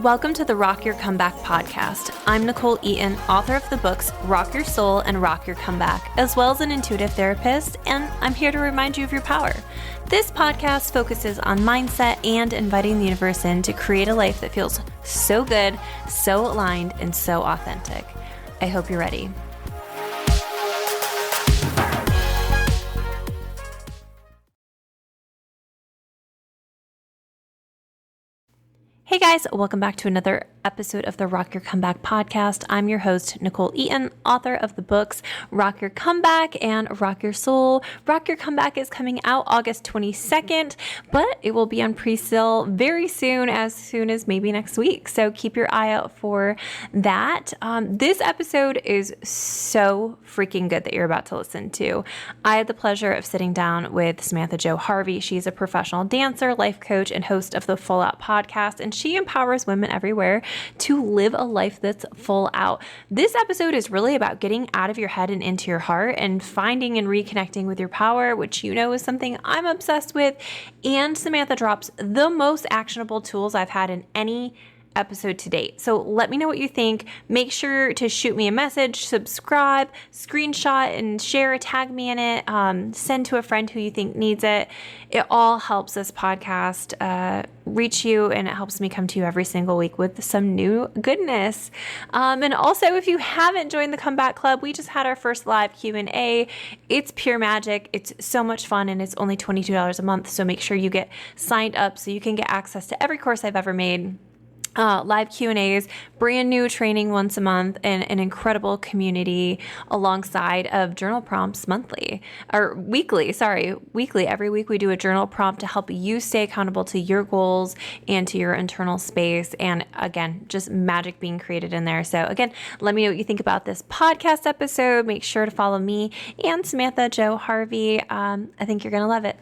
Welcome to the Rock Your Comeback podcast. I'm Nichole Eaton, author of the books Rock Your Soul and Rock Your Comeback, as well as an intuitive therapist, and I'm here to remind you of your power. This podcast focuses on mindset and inviting the universe in to create a life that feels so good, so aligned, and so authentic. I hope you're ready. Hey guys, welcome back to another episode of the Rock Your Comeback podcast. I'm your host, Nichole Eaton, author of the books Rock Your Comeback and Rock Your Soul. Rock Your Comeback is coming out August 22nd, but it will be on pre-sale very soon as maybe next week. So keep your eye out for that. This episode is so freaking good that you're about to listen to. I had the pleasure of sitting down with Samantha Jo Harvey. She's a professional dancer, life coach, and host of the Full Out podcast, and she empowers women everywhere to live a life that's full out. This episode is really about getting out of your head and into your heart and finding and reconnecting with your power, which you know is something I'm obsessed with. And Samantha drops the most actionable tools I've had in any episode to date. So let me know what you think. Make sure to shoot me a message, subscribe, screenshot and share, tag me in it, send to a friend who you think needs it. It all helps this podcast reach you, and it helps me come to you every single week with some new goodness. And also, if you haven't joined the Comeback Club, we just had our first live Q&A. It's pure magic. It's so much fun, and it's only $22 a month. So make sure you get signed up so you can get access to every course I've ever made. Live Q&As, brand new training once a month, and an incredible community alongside of journal prompts weekly. Every week we do a journal prompt to help you stay accountable to your goals and to your internal space. And again, just magic being created in there. So again, let me know what you think about this podcast episode. Make sure to follow me and Samantha Jo Harvey. I think you're going to love it.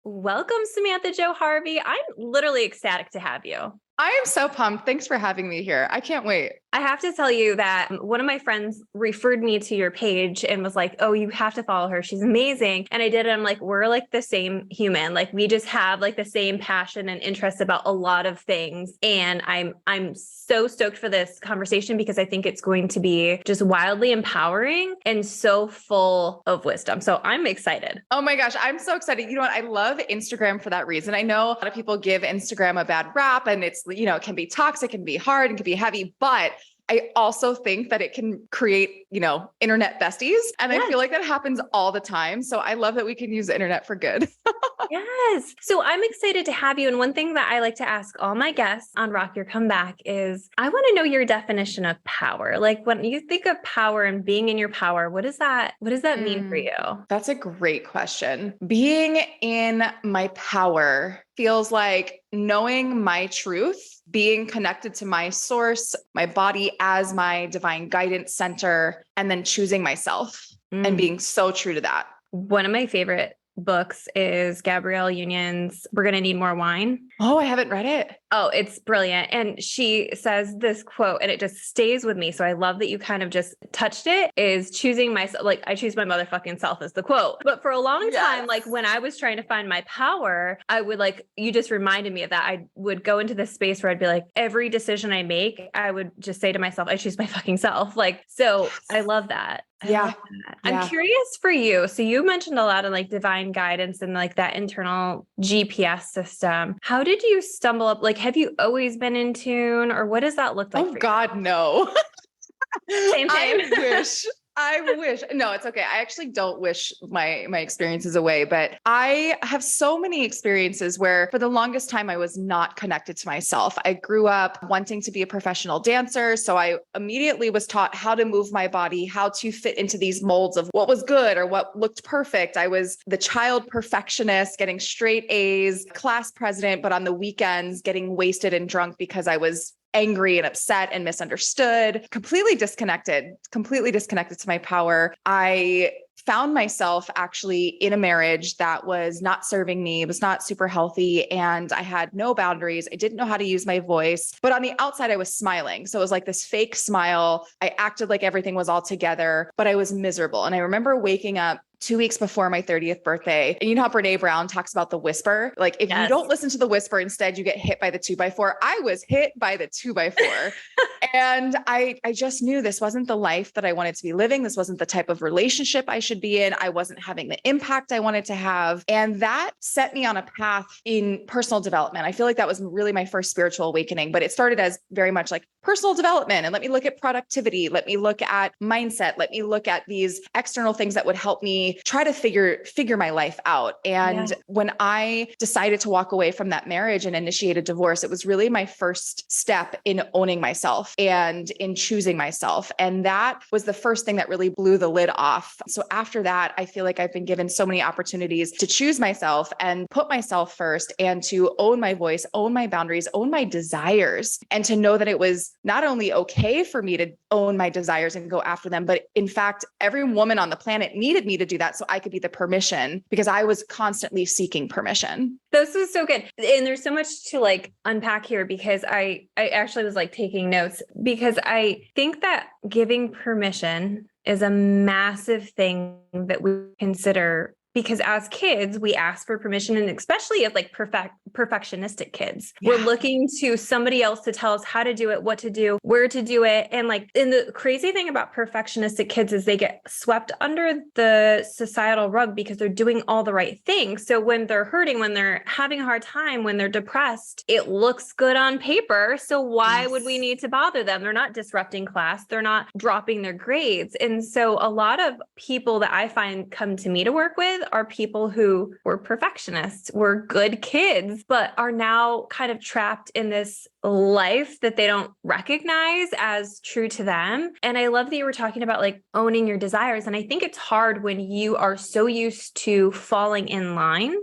Welcome, Samantha Jo Harvey. I'm literally ecstatic to have you. I am so pumped. Thanks for having me here. I can't wait. I have to tell you that one of my friends referred me to your page and was like, oh, you have to follow her. She's amazing. And I did it. I'm like, we're like the same human. Like we just have like the same passion and interest about a lot of things. And I'm so stoked for this conversation because I think it's going to be just wildly empowering and so full of wisdom. So I'm excited. Oh my gosh. I'm so excited. You know what? I love Instagram for that reason. I know a lot of people give Instagram a bad rap, and it's, it can be toxic, it can be hard, it can be heavy, but I also think that it can create, internet besties. And yes. I feel like that happens all the time. So I love that we can use the internet for good. Yes. So I'm excited to have you. And one thing that I like to ask all my guests on Rock Your Comeback is, I want to know your definition of power. Like when you think of power and being in your power, what does that mean for you? That's a great question. Being in my power feels like knowing my truth, being connected to my source, my body as my divine guidance center, and then choosing myself and being so true to that. One of my favorite books is Gabrielle Union's We're Gonna Need More Wine. Oh, I haven't read it. Oh, it's brilliant. And she says this quote, and it just stays with me. So I love that you kind of just touched it, is choosing myself. Like I choose my motherfucking self is the quote. But for a long time, like when I was trying to find my power, I would you just reminded me of that. I would go into this space where I'd be like, every decision I make, I would just say to myself, I choose my fucking self. So I love that. I'm curious for you. So you mentioned a lot of divine guidance and that internal GPS system. How did you stumble up? Have you always been in tune, or what does that look like? Oh God, no. Same. I wish. No, it's okay. I actually don't wish my experiences away, but I have so many experiences where for the longest time I was not connected to myself. I grew up wanting to be a professional dancer. So I immediately was taught how to move my body, how to fit into these molds of what was good or what looked perfect. I was the child perfectionist, getting straight A's, class president, but on the weekends getting wasted and drunk because I was angry and upset and misunderstood, completely disconnected to my power. I found myself actually in a marriage that was not serving me, was not super healthy, and I had no boundaries. I didn't know how to use my voice, but on the outside I was smiling. So it was like this fake smile. I acted like everything was all together, but I was miserable. And I remember waking up 2 weeks before my 30th birthday. And you know how Brene Brown talks about the whisper? Like if you don't listen to the whisper, instead you get hit by the 2x4. I was hit by the 2x4. And I just knew this wasn't the life that I wanted to be living. This wasn't the type of relationship I should be in. I wasn't having the impact I wanted to have. And that set me on a path in personal development. I feel like that was really my first spiritual awakening, but it started as very much like personal development. And let me look at productivity. Let me look at mindset. Let me look at these external things that would help me try to figure my life out. And when I decided to walk away from that marriage and initiate a divorce, it was really my first step in owning myself and in choosing myself. And that was the first thing that really blew the lid off. So after that, I feel like I've been given so many opportunities to choose myself and put myself first and to own my voice, own my boundaries, own my desires, and to know that it was not only okay for me to own my desires and go after them, but in fact, every woman on the planet needed me to do that so I could be the permission, because I was constantly seeking permission. This is so good. And there's so much to like unpack here, because I actually was like taking notes, because I think that giving permission is a massive thing that we consider, because as kids, we ask for permission, and especially as like perfectionistic kids, we're looking to somebody else to tell us how to do it, what to do, where to do it. And like, and the crazy thing about perfectionistic kids is they get swept under the societal rug because they're doing all the right things. So when they're hurting, when they're having a hard time, when they're depressed, it looks good on paper. So why would we need to bother them? They're not disrupting class. They're not dropping their grades. And so a lot of people that I find come to me to work with are people who were perfectionists, were good kids, but are now kind of trapped in this life that they don't recognize as true to them. And I love that you were talking about like owning your desires. And I think it's hard when you are so used to falling in line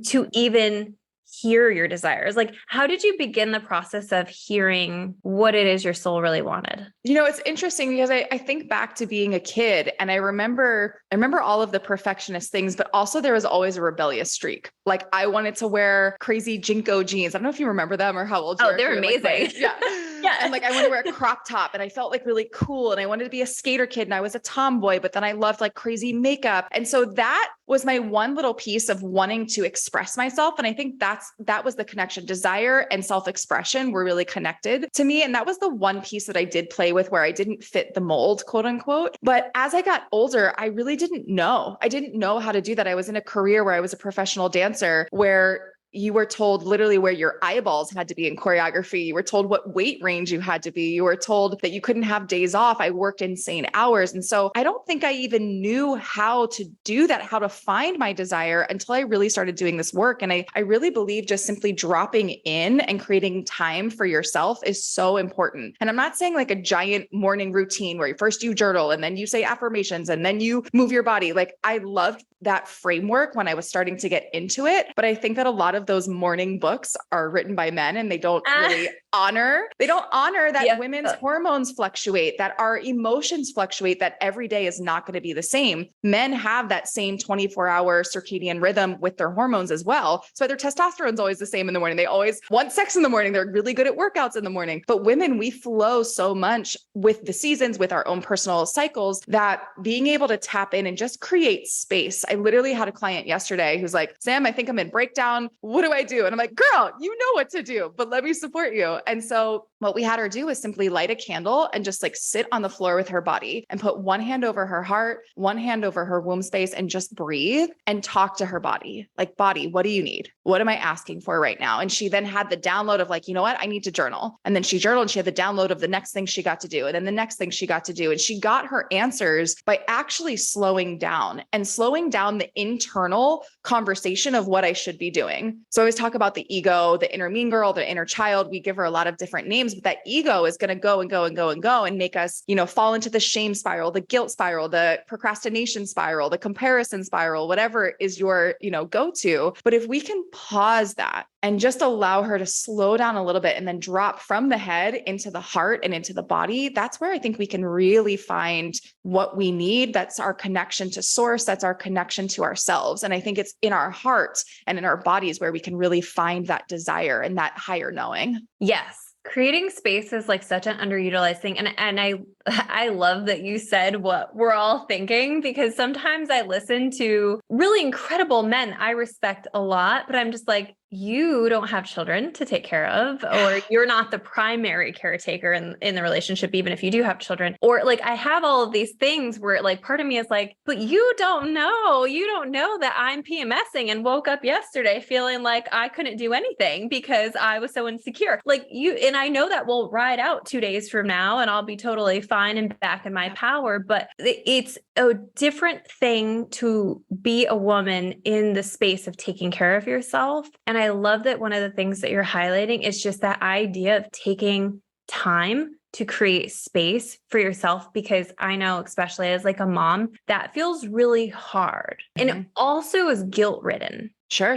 to even hear your desires. Like, how did you begin the process of hearing what it is your soul really wanted? You know, it's interesting because I think back to being a kid, and I remember all of the perfectionist things, but also there was always a rebellious streak. Like I wanted to wear crazy Jinko jeans. I don't know if you remember them or how old you are. Oh, they're amazing. Yeah. And like, I wanted to wear a crop top and I felt like really cool. And I wanted to be a skater kid and I was a tomboy, but then I loved like crazy makeup. And so that was my one little piece of wanting to express myself. And I think that was the connection. Desire and self-expression were really connected to me. And that was the one piece that I did play with where I didn't fit the mold, quote unquote. But as I got older, I really didn't know. I didn't know how to do that. I was in a career where I was a professional dancer where you were told literally where your eyeballs had to be in choreography. You were told what weight range you had to be. You were told that you couldn't have days off. I worked insane hours. And so I don't think I even knew how to do that, how to find my desire until I really started doing this work. And I really believe just simply dropping in and creating time for yourself is so important. And I'm not saying like a giant morning routine where first you journal and then you say affirmations and then you move your body. Like I loved that framework when I was starting to get into it. But I think that a lot of those morning books are written by men and they don't really honor that women's hormones fluctuate, that our emotions fluctuate, that every day is not going to be the same. Men have that same 24-hour circadian rhythm with their hormones as well. So their testosterone's always the same in the morning. They always want sex in the morning. They're really good at workouts in the morning. But women, we flow so much with the seasons, with our own personal cycles, that being able to tap in and just create space. I literally had a client yesterday who's like, Sam, I think I'm in breakdown. What do I do? And I'm like, girl, you know what to do, but let me support you. And so what we had her do was simply light a candle and just like sit on the floor with her body and put one hand over her heart, one hand over her womb space, and just breathe and talk to her body. Like, body, what do you need? What am I asking for right now? And she then had the download of like, you know what? I need to journal. And then she journaled and she had the download of the next thing she got to do. And then the next thing she got to do. And she got her answers by actually slowing down the internal conversation of what I should be doing. So I always talk about the ego, the inner mean girl, the inner child. We give her a lot of different names, but that ego is going to go and go and go and go and make us, fall into the shame spiral, the guilt spiral, the procrastination spiral, the comparison spiral, whatever is your, go-to. But if we can pause that and just allow her to slow down a little bit and then drop from the head into the heart and into the body, that's where I think we can really find what we need. That's our connection to source. That's our connection to ourselves. And I think it's in our heart and in our bodies where we can really find that desire and that higher knowing. Yes. Creating space is like such an underutilized thing. And I love that you said what we're all thinking, because sometimes I listen to really incredible men I respect a lot, but I'm just like, you don't have children to take care of, or you're not the primary caretaker in the relationship, even if you do have children. Or like, I have all of these things where like part of me is like, but you don't know that I'm PMSing and woke up yesterday feeling like I couldn't do anything because I was so insecure. Like and I know that will ride out 2 days from now and I'll be totally fine and back in my power. But it's a different thing to be a woman in the space of taking care of yourself. And I love that one of the things that you're highlighting is just that idea of taking time to create space for yourself, because I know, especially as like a mom, that feels really hard. And it also is guilt ridden. Sure.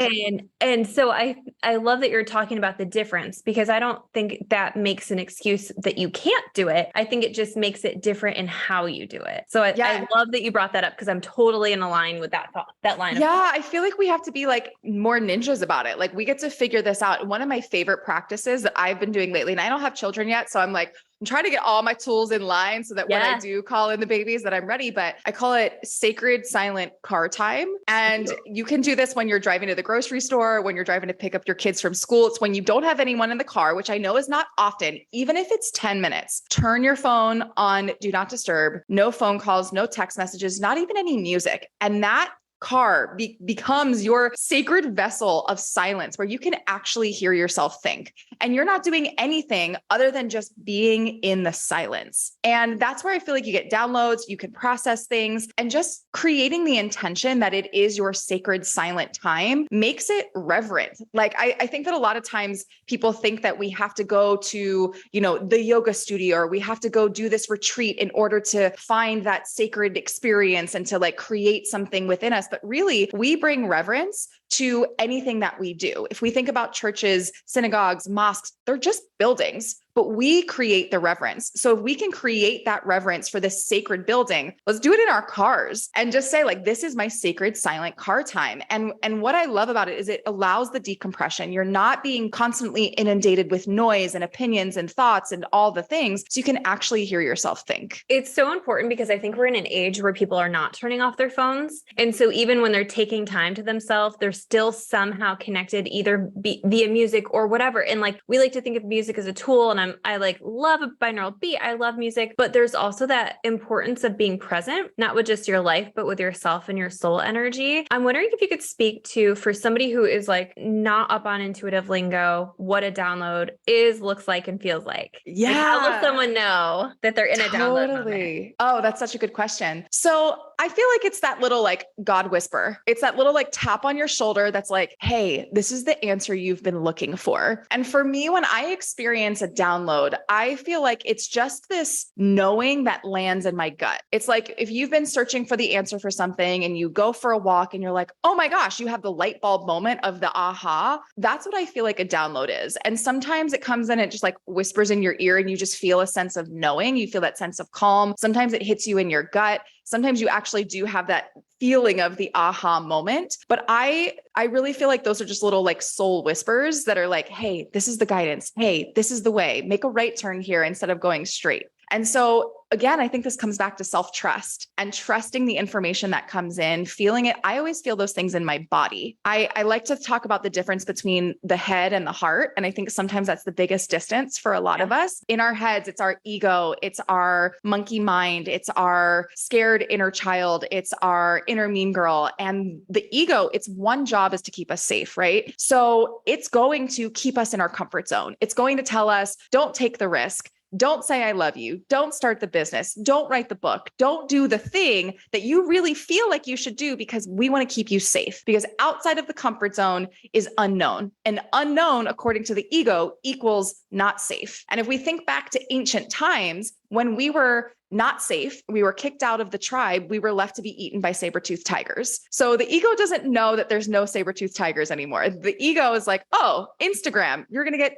And so I love that you're talking about the difference, because I don't think that makes an excuse that you can't do it. I think it just makes it different in how you do it. So I love that you brought that up, because I'm totally in line with that thought, that line of thought. I feel like we have to be like more ninjas about it. Like we get to figure this out. One of my favorite practices that I've been doing lately, and I don't have children yet, so I'm trying to get all my tools in line so that when I do call in the babies that I'm ready, but I call it sacred silent car time. And you can do this when you're driving to the grocery store, when you're driving to pick up your kids from school. It's when you don't have anyone in the car, which I know is not often, even if it's 10 minutes, turn your phone on do not disturb, no phone calls, no text messages, not even any music. And that car becomes your sacred vessel of silence where you can actually hear yourself think. And you're not doing anything other than just being in the silence. And that's where I feel like you get downloads, you can process things, and just creating the intention that it is your sacred silent time makes it reverent. Like I think that a lot of times people think that we have to go to, the yoga studio, or we have to go do this retreat in order to find that sacred experience and to like create something within us. But really, we bring reverence to anything that we do. If we think about churches, synagogues, mosques, they're just buildings, but we create the reverence. So if we can create that reverence for this sacred building, let's do it in our cars and just say like, this is my sacred silent car time. And what I love about it is it allows the decompression. You're not being constantly inundated with noise and opinions and thoughts and all the things. So you can actually hear yourself think. It's so important, because I think we're in an age where people are not turning off their phones. And so even when they're taking time to themselves, they're still somehow connected either via music or whatever. And like, we like to think of music as a tool, and I like love a binaural beat. I love music, but there's also that importance of being present, not with just your life, but with yourself and your soul energy. I'm wondering if you could speak to, for somebody who is like not up on intuitive lingo, what a download is, looks like, and feels like. Yeah. Like, how will someone know that they're in a download moment? Oh, that's such a good question. So I feel like it's that little like God whisper. It's that little like tap on your shoulder that's like, hey, this is the answer you've been looking for. And for me, when I experience a download, I feel like it's just this knowing that lands in my gut. It's like if you've been searching for the answer for something and you go for a walk and you're like, oh my gosh, you have the light bulb moment of the aha. That's what I feel like a download is. And sometimes it comes in, it just like whispers in your ear and you just feel a sense of knowing. You feel that sense of calm. Sometimes it hits you in your gut. Sometimes you actually do have that feeling of the aha moment. But I really feel like those are just little like soul whispers that are like, hey, this is the guidance. Hey, this is the way. Make a right turn here instead of going straight. And so again, I think this comes back to self-trust and trusting the information that comes in, feeling it. I always feel those things in my body. I like to talk about the difference between the head and the heart. And I think sometimes that's the biggest distance for a lot of us. In our heads, it's our ego, it's our monkey mind, it's our scared inner child, it's our inner mean girl. And the ego, its one job is to keep us safe, right? So it's going to keep us in our comfort zone. It's going to tell us, don't take the risk. Don't say I love you. Don't start the business. Don't write the book. Don't do the thing that you really feel like you should do, because we want to keep you safe, because outside of the comfort zone is unknown, and unknown, according to the ego, equals not safe. And if we think back to ancient times, when we were not safe, we were kicked out of the tribe, we were left to be eaten by saber-toothed tigers. So the ego doesn't know that there's no saber-toothed tigers anymore. The ego is like, oh, Instagram, you're going to get,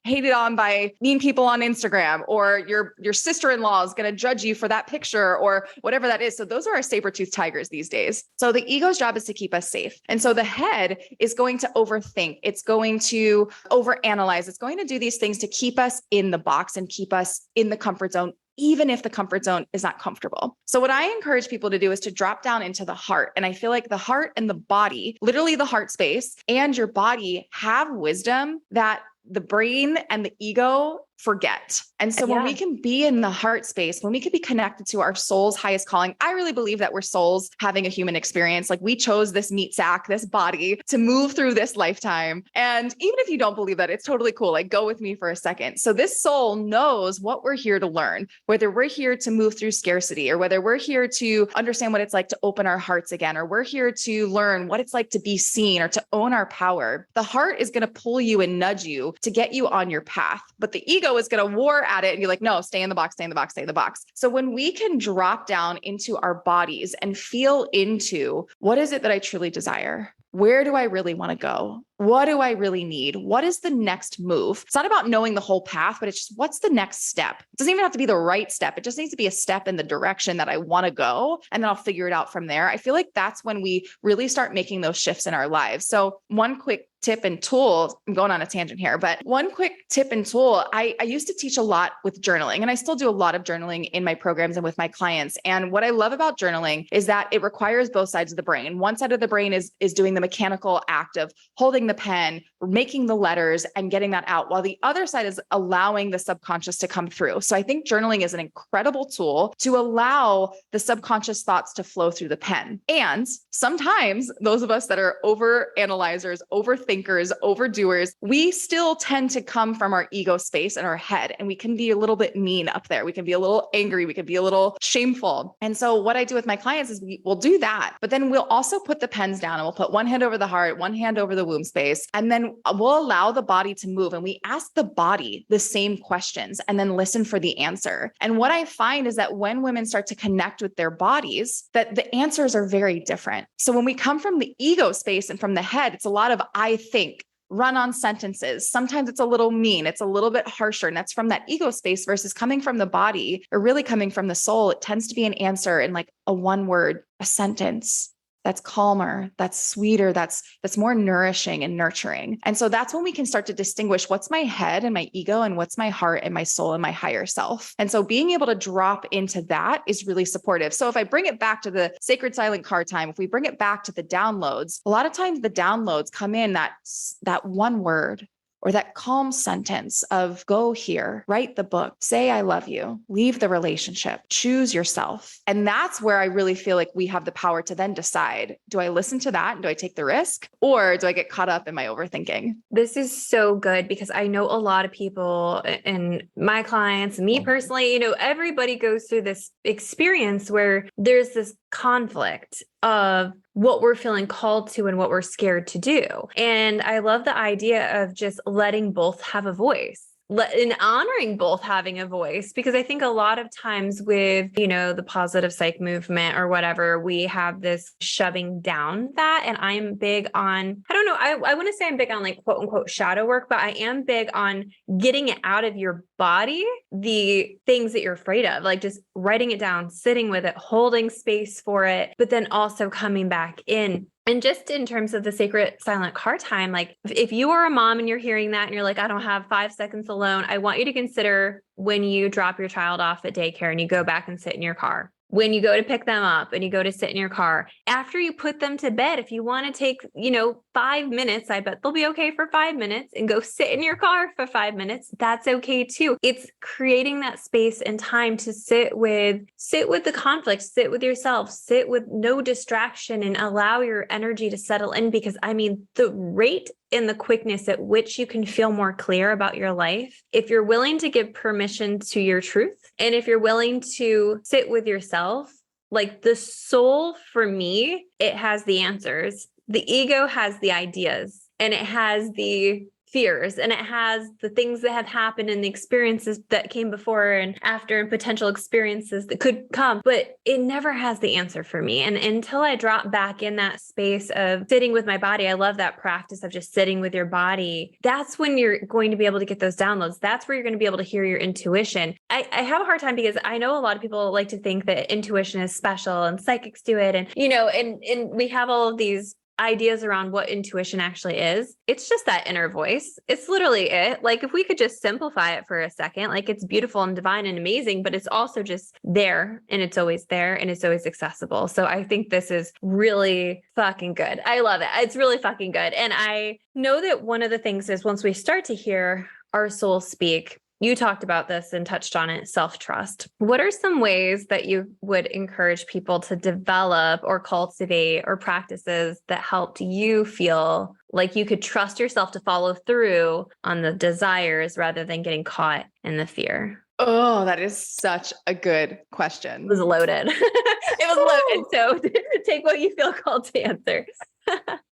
hated on by mean people on Instagram, or your sister-in-law is going to judge you for that picture, or whatever that is. So those are our saber-toothed tigers these days. So the ego's job is to keep us safe. And so the head is going to overthink. It's going to overanalyze. It's going to do these these things to keep us in the box and keep us in the comfort zone, even if the comfort zone is not comfortable. So what I encourage people to do is to drop down into the heart. And I feel like the heart and the body, literally the heart space and your body, have wisdom that the brain and the ego forget. And so when we can be in the heart space, when we can be connected to our soul's highest calling, I really believe that we're souls having a human experience. Like, we chose this meat sack, this body, to move through this lifetime. And even if you don't believe that, it's totally cool. Like, go with me for a second. So this soul knows what we're here to learn, whether we're here to move through scarcity, or whether we're here to understand what it's like to open our hearts again, or we're here to learn what it's like to be seen or to own our power. The heart is going to pull you and nudge you to get you on your path. But the ego is going to war at it and be like, no, stay in the box, stay in the box, stay in the box. So when we can drop down into our bodies and feel into, what is it that I truly desire? Where do I really want to go? What do I really need? What is the next move? It's not about knowing the whole path, but it's just, what's the next step? It doesn't even have to be the right step. It just needs to be a step in the direction that I want to go. And then I'll figure it out from there. I feel like that's when we really start making those shifts in our lives. So one quick tip and tool, I'm going on a tangent here, but one quick tip and tool, I used to teach a lot with journaling, and I still do a lot of journaling in my programs and with my clients. And what I love about journaling is that it requires both sides of the brain. One side of the brain is doing the mechanical act of holding the pen, making the letters, and getting that out, while the other side is allowing the subconscious to come through. So I think journaling is an incredible tool to allow the subconscious thoughts to flow through the pen. And sometimes those of us that are over analyzers, overthinkers, overdoers, we still tend to come from our ego space and our head, and we can be a little bit mean up there. We can be a little angry. We can be a little shameful. And so what I do with my clients is we'll do that, but then we'll also put the pens down and we'll put one hand over the heart, one hand over the womb space, and then we'll allow the body to move. And we ask the body the same questions and then listen for the answer. And what I find is that when women start to connect with their bodies, that the answers are very different. So when we come from the ego space and from the head, it's a lot of I think, run-on sentences. Sometimes it's a little mean, it's a little bit harsher, and that's from that ego space, versus coming from the body or really coming from the soul. It tends to be an answer in like a one word, a sentence. That's calmer, that's sweeter, that's more nourishing and nurturing. And so that's when we can start to distinguish what's my head and my ego and what's my heart and my soul and my higher self. And so being able to drop into that is really supportive. So if I bring it back to the sacred silent car time, if we bring it back to the downloads, a lot of times the downloads come in that one word, or that calm sentence of go here, write the book, say, I love you, leave the relationship, choose yourself. And that's where I really feel like we have the power to then decide, do I listen to that and do I take the risk, or do I get caught up in my overthinking? This is so good, because I know a lot of people and my clients, me personally, everybody goes through this experience where there's this conflict of what we're feeling called to and what we're scared to do. And I love the idea of just letting both have a voice. And honoring both having a voice, because I think a lot of times with, the positive psych movement or whatever, we have this shoving down that. And I'm big on, I don't know, I wouldn't say I'm big on like quote unquote shadow work, but I am big on getting it out of your body, the things that you're afraid of, like just writing it down, sitting with it, holding space for it, but then also coming back in. And just in terms of the sacred silent car time, like if you are a mom and you're hearing that and you're like, I don't have 5 seconds alone, I want you to consider when you drop your child off at daycare and you go back and sit in your car. When you go to pick them up and you go to sit in your car, after you put them to bed, if you want to take, 5 minutes, I bet they'll be okay for 5 minutes, and go sit in your car for 5 minutes. That's okay too. It's creating that space and time to sit with the conflict, sit with yourself, sit with no distraction, and allow your energy to settle in. Because the rate and the quickness at which you can feel more clear about your life, if you're willing to give permission to your truth, and if you're willing to sit with yourself, like the soul, for me, it has the answers. The ego has the ideas, and it has the fears, and it has the things that have happened and the experiences that came before and after, and potential experiences that could come, but it never has the answer for me. And until I drop back in that space of sitting with my body, I love that practice of just sitting with your body. That's when you're going to be able to get those downloads. That's where you're going to be able to hear your intuition. I have a hard time, because I know a lot of people like to think that intuition is special and psychics do it. And, and we have all of these ideas around what intuition actually is, it's just that inner voice. It's literally it. Like if we could just simplify it for a second, like it's beautiful and divine and amazing, but it's also just there and it's always there and it's always accessible. So I think this is really fucking good. I love it. It's really fucking good. And I know that one of the things is once we start to hear our soul speak, you talked about this and touched on it, self-trust. What are some ways that you would encourage people to develop or cultivate or practices that helped you feel like you could trust yourself to follow through on the desires rather than getting caught in the fear? Oh, that is such a good question. It was loaded. It was loaded. So take what you feel called to answer.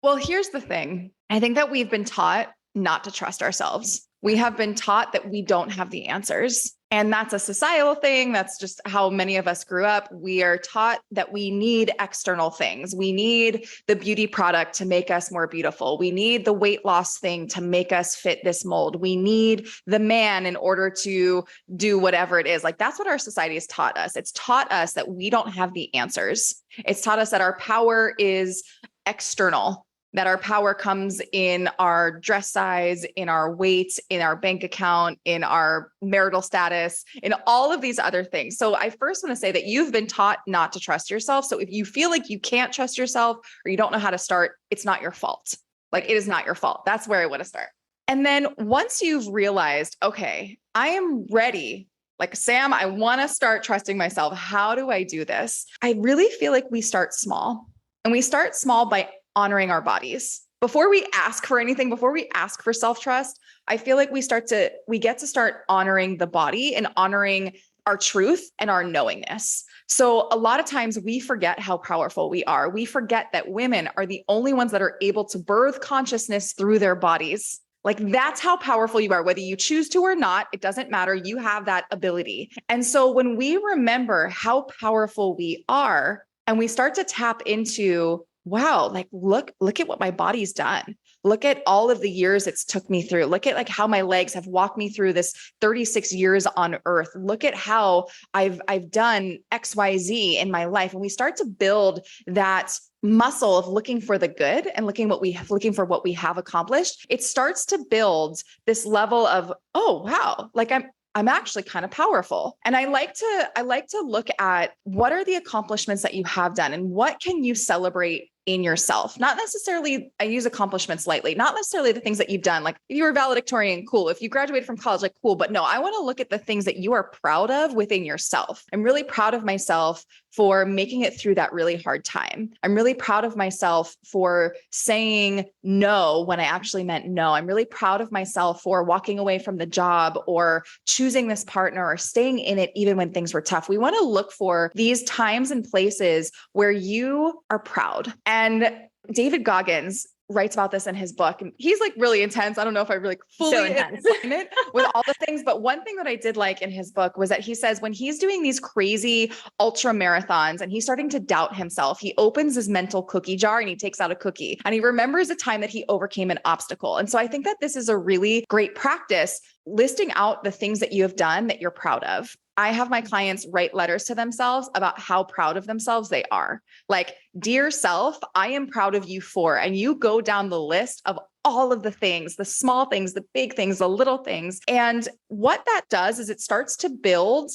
Well, here's the thing. I think that we've been taught not to trust ourselves. We have been taught that we don't have the answers. And that's a societal thing. That's just how many of us grew up. We are taught that we need external things. We need the beauty product to make us more beautiful. We need the weight loss thing to make us fit this mold. We need the man in order to do whatever it is. Like that's what our society has taught us. It's taught us that we don't have the answers. It's taught us that our power is external, that our power comes in our dress size, in our weight, in our bank account, in our marital status, in all of these other things. So I first want to say that you've been taught not to trust yourself. So if you feel like you can't trust yourself or you don't know how to start, it's not your fault. Like it is not your fault. That's where I want to start. And then once you've realized, okay, I am ready. Like, Sam, I want to start trusting myself. How do I do this? I really feel like we start small, and we start small by honoring our bodies. Before we ask for anything, before we ask for self-trust, I feel like we get to start honoring the body and honoring our truth and our knowingness. So a lot of times we forget how powerful we are. We forget that women are the only ones that are able to birth consciousness through their bodies. Like that's how powerful you are, whether you choose to or not, it doesn't matter. You have that ability. And so when we remember how powerful we are and we start to tap into, wow, like look at what my body's done. Look at all of the years it's took me through. Look at like how my legs have walked me through this 36 years on earth. Look at how I've done XYZ in my life. And we start to build that muscle of looking for the good and looking for what we have accomplished. It starts to build this level of, oh, wow, like I'm actually kind of powerful. And I like to look at what are the accomplishments that you have done and what can you celebrate in yourself? Not necessarily, I use accomplishments lightly, not necessarily the things that you've done. Like if you were valedictorian, cool. If you graduated from college, like cool. But no, I want to look at the things that you are proud of within yourself. I'm really proud of myself for making it through that really hard time. I'm really proud of myself for saying no when I actually meant no. I'm really proud of myself for walking away from the job or choosing this partner or staying in it even when things were tough. We want to look for these times and places where you are proud. And David Goggins writes about this in his book. And he's like really intense. I don't know if I really fully explain it with all the things, but one thing that I did like in his book was that he says when he's doing these crazy ultra marathons and he's starting to doubt himself, he opens his mental cookie jar and he takes out a cookie and he remembers a time that he overcame an obstacle. And so I think that this is a really great practice, listing out the things that you have done that you're proud of. I have my clients write letters to themselves about how proud of themselves they are. Like, dear self, I am proud of you for, and you go down the list of all of the things, the small things, the big things, the little things. And what that does is it starts to build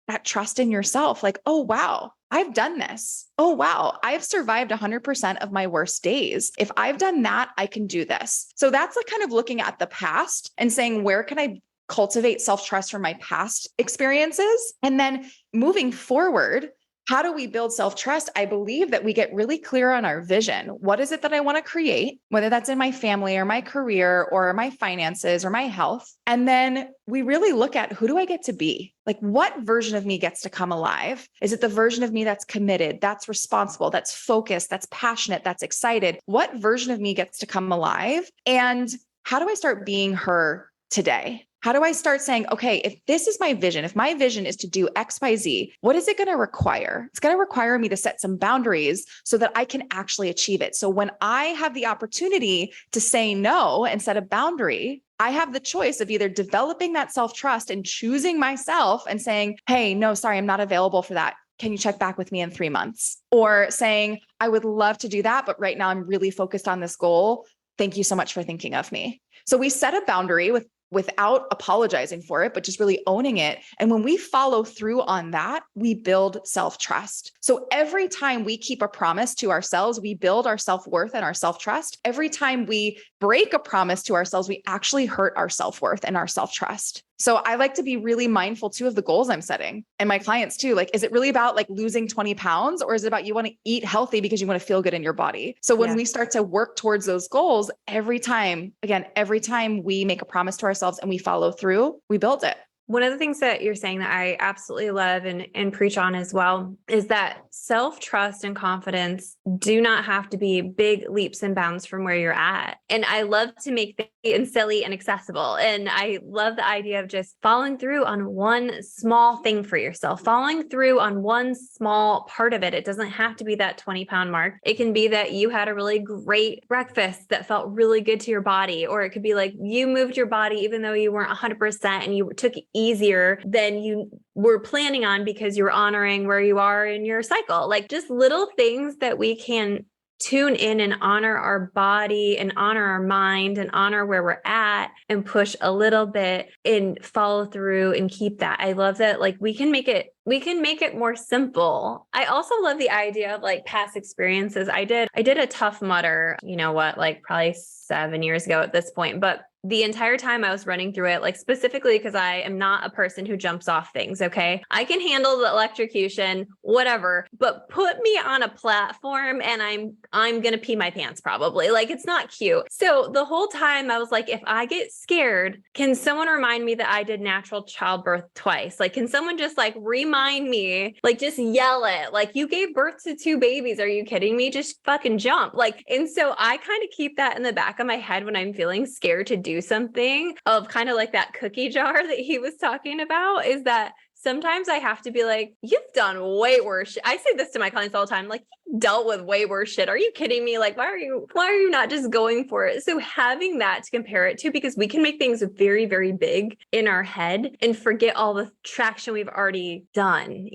that trust in yourself. Like, oh, wow, I've done this. Oh, wow, I've survived 100% of my worst days. If I've done that, I can do this. So that's like kind of looking at the past and saying, where can I cultivate self-trust from my past experiences? And then moving forward, how do we build self-trust? I believe that we get really clear on our vision. What is it that I want to create, whether that's in my family or my career or my finances or my health? And then we really look at, who do I get to be? Like, what version of me gets to come alive? Is it the version of me that's committed, that's responsible, that's focused, that's passionate, that's excited? What version of me gets to come alive? And how do I start being her today? How do I start saying, okay, if this is my vision, if my vision is to do X, Y, Z, what is it going to require? It's going to require me to set some boundaries so that I can actually achieve it. So when I have the opportunity to say no and set a boundary, I have the choice of either developing that self-trust and choosing myself and saying, hey, no, sorry, I'm not available for that. can you check back with me in 3 months? Or saying, I would love to do that, but right now I'm really focused on this goal. Thank you so much for thinking of me. So we set a boundary without apologizing for it, but just really owning it. And when we follow through on that, we build self-trust. So every time we keep a promise to ourselves, we build our self-worth and our self-trust. Every time we break a promise to ourselves, we actually hurt our self-worth and our self-trust. So I like to be really mindful too of the goals I'm setting, and my clients too. Like, is it really about like losing 20 pounds, or is it about you want to eat healthy because you want to feel good in your body? So when we start to work towards those goals, every time we make a promise to ourselves and we follow through, we build it. One of the things that you're saying that I absolutely love and preach on as well is that self-trust and confidence do not have to be big leaps and bounds from where you're at. And I love to make things silly and accessible. And I love the idea of just following through on one small thing for yourself, following through on one small part of it. It doesn't have to be that 20-pound mark. It can be that you had a really great breakfast that felt really good to your body, or it could be like you moved your body even though you weren't 100% and you took it easier than you were planning on because you were honoring where you are in your cycle. Like just little things that we can tune in and honor our body and honor our mind and honor where we're at and push a little bit and follow through and keep that. I love that. Like we can make it more simple. I also love the idea of like past experiences. I did a Tough Mudder, like probably 7 years ago at this point, but the entire time I was running through it, like specifically because I am not a person who jumps off things. Okay. I can handle the electrocution, whatever, but put me on a platform and I'm going to pee my pants probably. Like it's not cute. So the whole time I was like, if I get scared, can someone remind me that I did natural childbirth twice? Like, can someone just like remind me, like just yell it, like you gave birth to 2 babies. Are you kidding me? Just fucking jump. Like, and so I kind of keep that in the back of my head when I'm feeling scared to do something, of kind of like that cookie jar that he was talking about, is that sometimes I have to be like, you've done way worse shit. I say this to my clients all the time, like you've dealt with way worse shit. Are you kidding me? Like, why are you not just going for it? So having that to compare it to, because we can make things very, very big in our head and forget all the traction we've already done,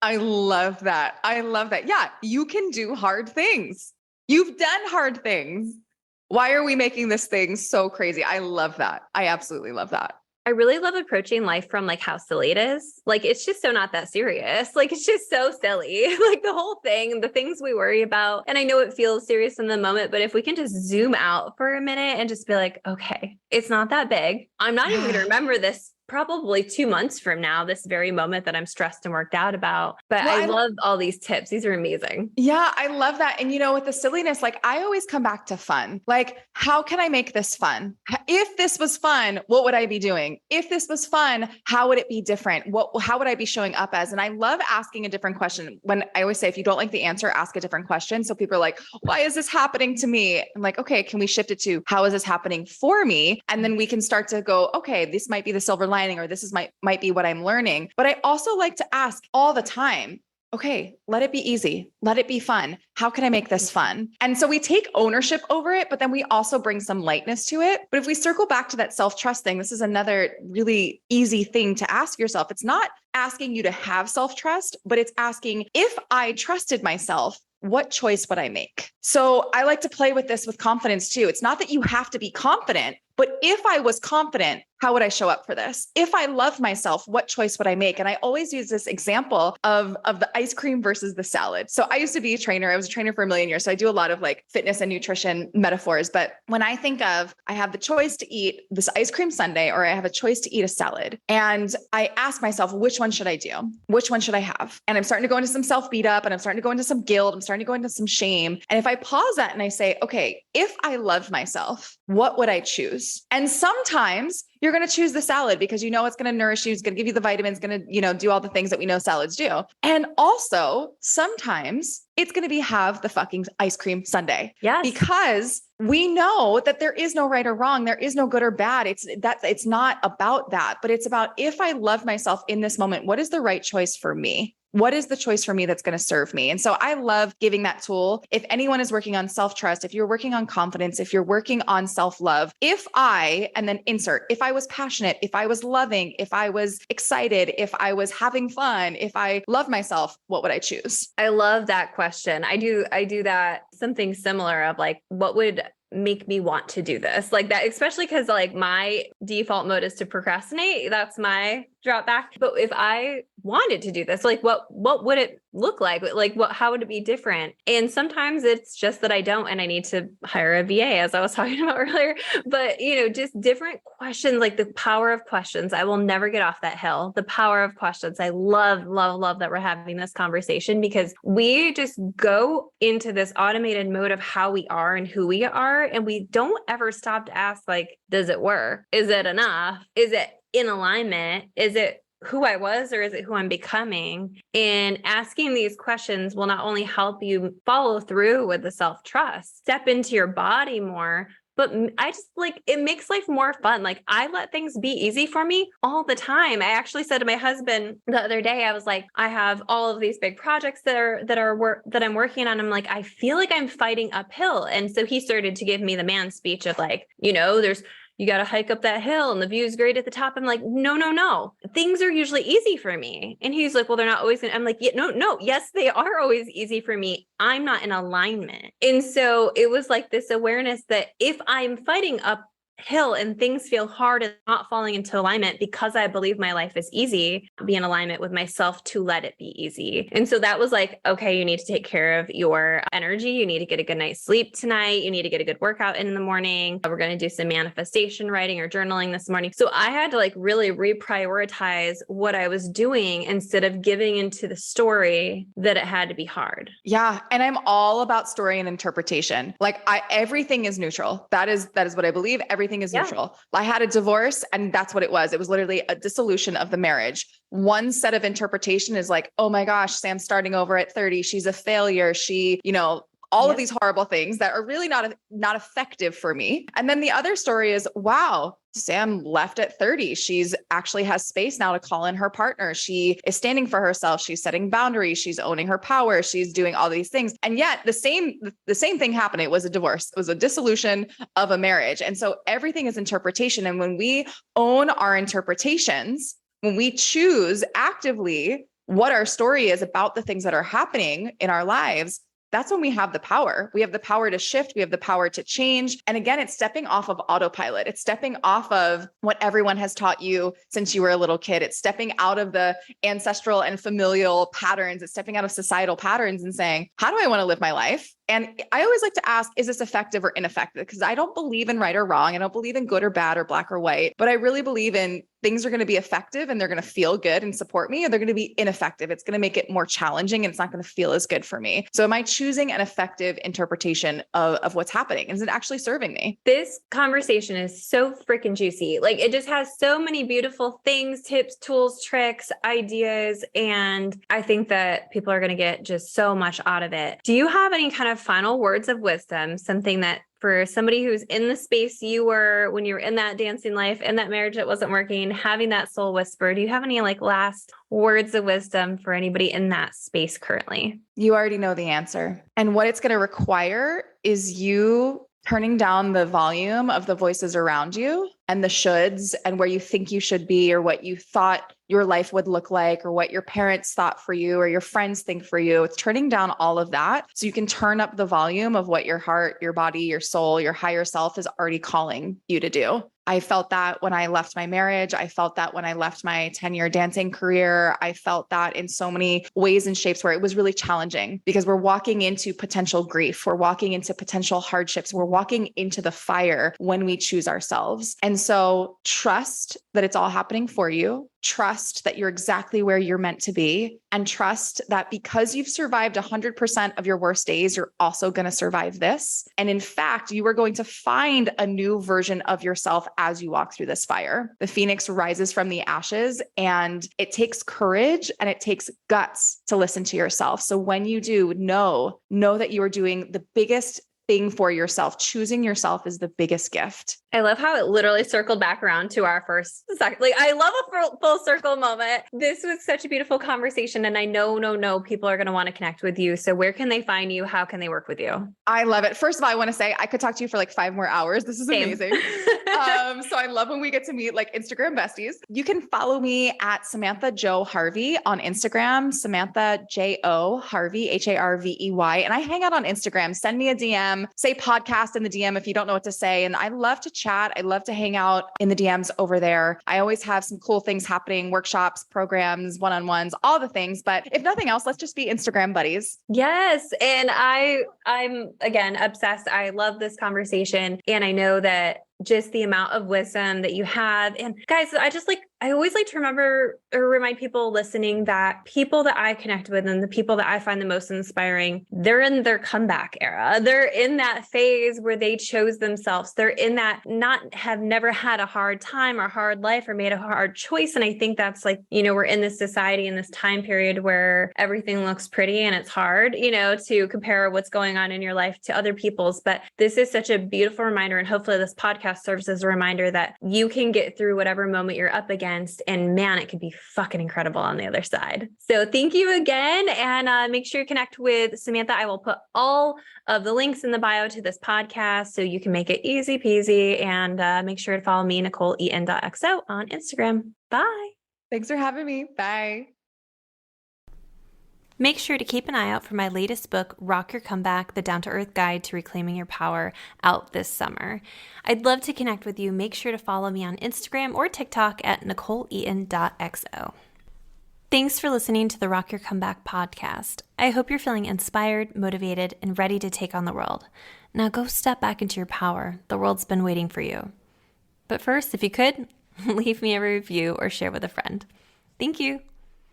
I love that. Yeah. You can do hard things. You've done hard things. Why are we making this thing so crazy? I love that. I absolutely love that. I really love approaching life from like how silly it is. Like, it's just so not that serious. Like, it's just so silly. Like the whole thing, the things we worry about. And I know it feels serious in the moment, but if we can just zoom out for a minute and just be like, okay, it's not that big. I'm not even going to remember this probably 2 months from now, this very moment that I'm stressed and worked out about. But I love all these tips. These are amazing. Yeah, I love that. And with the silliness, like I always come back to fun. Like, how can I make this fun? If this was fun, what would I be doing? If this was fun, how would it be different? How would I be showing up as? And I love asking a different question. When I always say, if you don't like the answer, ask a different question. So people are like, why is this happening to me? I'm like, okay, can we shift it to how is this happening for me? And then we can start to go, okay, this might be the silver lining, or this is might be what I'm learning. But I also like to ask all the time, okay, let it be easy. Let it be fun. How can I make this fun? And so we take ownership over it, but then we also bring some lightness to it. But if we circle back to that self-trust thing, this is another really easy thing to ask yourself. It's not asking you to have self-trust, but it's asking, if I trusted myself, what choice would I make? So I like to play with this with confidence too. It's not that you have to be confident, but if I was confident, how would I show up for this? If I love myself, what choice would I make? And I always use this example of the ice cream versus the salad. So I used to be a trainer. I was a trainer for a million years. So I do a lot of like fitness and nutrition metaphors. But when I think of, I have the choice to eat this ice cream sundae, or I have a choice to eat a salad. And I ask myself, which one should I do? Which one should I have? And I'm starting to go into some self beat up, and I'm starting to go into some guilt. I'm starting to go into some shame. And if I pause that and I say, okay, if I loved myself, what would I choose? And sometimes you're going to choose the salad because it's going to nourish you. It's going to give you the vitamins, going to, do all the things that we know salads do. And also sometimes it's going to be have the fucking ice cream sundae. Yes. Because we know that there is no right or wrong. There is no good or bad. It's not about that, but it's about, if I love myself in this moment, what is the right choice for me? What is the choice for me that's going to serve me? And so I love giving that tool. If anyone is working on self-trust, if you're working on confidence, if you're working on self-love, if I I was passionate, if I was loving, if I was excited, if I was having fun, if I love myself, what would I choose? I love that question. I do that something similar of like, what would make me want to do this like that, especially because like my default mode is to procrastinate. That's my drop back. But if I wanted to do this, like what would it look like? Like how would it be different? And sometimes it's just that I don't, and I need to hire a VA, as I was talking about earlier. But just different questions, like the power of questions. I will never get off that hill. The power of questions. I love that we're having this conversation, because we just go into this automated mode of how we are and who we are. And we don't ever stop to ask, like, does it work? Is it enough? Is it in alignment? Is it who I was, or is it who I'm becoming? And asking these questions will not only help you follow through with the self-trust, step into your body more, but I just like, it makes life more fun. Like I let things be easy for me all the time. I actually said to my husband the other day, I was like, I have all of these big projects that I'm working on. I'm like, I feel like I'm fighting uphill. And so he started to give me the man speech of like, you got to hike up that hill and the view is great at the top. I'm like, no. Things are usually easy for me. And he's like, well, they're not always. I'm like, yeah, no. Yes, they are always easy for me. I'm not in alignment. And so it was like this awareness that if I'm fighting uphill and things feel hard and not falling into alignment because I believe my life is easy, be in alignment with myself to let it be easy. And so that was like, okay, you need to take care of your energy. You need to get a good night's sleep tonight. You need to get a good workout in the morning. We're going to do some manifestation writing or journaling this morning. So I had to like really reprioritize what I was doing instead of giving into the story that it had to be hard. Yeah. And I'm all about story and interpretation. Like everything is neutral. That is what I believe. Everything is neutral. I had a divorce and that's what it was. It was literally a dissolution of the marriage. One set of interpretation is like, oh my gosh, Sam's starting over at 30. She's a failure. She, all of these horrible things that are really not effective for me. And then the other story is, wow, Sam left at 30. She's actually has space now to call in her partner. She is standing for herself. She's setting boundaries. She's owning her power. She's doing all these things. And yet the same thing happened. It was a divorce. It was a dissolution of a marriage. And so everything is interpretation. And when we own our interpretations, when we choose actively what our story is about the things that are happening in our lives, that's when we have the power. We have the power to shift. We have the power to change. And again, it's stepping off of autopilot. It's stepping off of what everyone has taught you since you were a little kid. It's stepping out of the ancestral and familial patterns. It's stepping out of societal patterns and saying, how do I want to live my life? And I always like to ask, is this effective or ineffective? Because I don't believe in right or wrong. I don't believe in good or bad or black or white, but I really believe in things are going to be effective and they're going to feel good and support me, or they're going to be ineffective. It's going to make it more challenging and it's not going to feel as good for me. So am I choosing an effective interpretation of what's happening? Is it actually serving me? This conversation is so freaking juicy. Like it just has so many beautiful things, tips, tools, tricks, ideas. And I think that people are going to get just so much out of it. Do you have any kind of final words of wisdom, something that for somebody who's in the space you were when you were in that dancing life, in that marriage that wasn't working, having that soul whisper, do you have any like last words of wisdom for anybody in that space currently? You already know the answer. And what it's going to require is you turning down the volume of the voices around you and the shoulds and where you think you should be or what you thought your life would look like or what your parents thought for you or your friends think for you. It's turning down all of that so you can turn up the volume of what your heart, your body, your soul, your higher self is already calling you to do. I felt that when I left my marriage. I felt that when I left my 10-year dancing career. I felt that in so many ways and shapes where it was really challenging because we're walking into potential grief. We're walking into potential hardships. We're walking into the fire when we choose ourselves. And so trust that it's all happening for you. Trust that you're exactly where you're meant to be, and trust that because you've survived 100% of your worst days, you're also going to survive this. And in fact, you are going to find a new version of yourself as you walk through this fire. The phoenix rises from the ashes, and it takes courage and it takes guts to listen to yourself. So when you do, know that you are doing the biggest thing for yourself. Choosing yourself is the biggest gift. I love how it literally circled back around to our first second. Like, I love a full circle moment. This was such a beautiful conversation. And I know people are going to want to connect with you. So where can they find you? How can they work with you? I love it. First of all, I want to say I could talk to you for like 5 more hours. This is amazing. So I love when we get to meet like Instagram besties. You can follow me at Samantha Jo Harvey on Instagram, Samantha Jo Harvey, Harvey. And I hang out on Instagram. Send me a DM, say podcast in the DM if you don't know what to say. And I love to chat. I love to hang out in the DMs over there. I always have some cool things happening, workshops, programs, one-on-ones, all the things. But if nothing else, let's just be Instagram buddies. Yes. And I'm again obsessed. I love this conversation. And I know that just the amount of wisdom that you have. And guys, I always like to remember or remind people listening that people that I connect with and the people that I find the most inspiring, they're in their comeback era. They're in that phase where they chose themselves. They're in that have never had a hard time or hard life or made a hard choice. And I think that's like, we're in this society in this time period where everything looks pretty and it's hard, to compare what's going on in your life to other people's. But this is such a beautiful reminder. And hopefully this podcast serves as a reminder that you can get through whatever moment you're up against. And man, it could be fucking incredible on the other side. So thank you again. And make sure you connect with Samantha. I will put all of the links in the bio to this podcast so you can make it easy peasy. And make sure to follow me, NicholeEaton.xo on Instagram. Bye. Thanks for having me. Bye. Make sure to keep an eye out for my latest book, Rock Your Comeback, The Down-to-Earth Guide to Reclaiming Your Power, out this summer. I'd love to connect with you. Make sure to follow me on Instagram or TikTok at NicholeEaton.xo. Thanks for listening to the Rock Your Comeback podcast. I hope you're feeling inspired, motivated, and ready to take on the world. Now go step back into your power. The world's been waiting for you. But first, if you could, leave me a review or share with a friend. Thank you.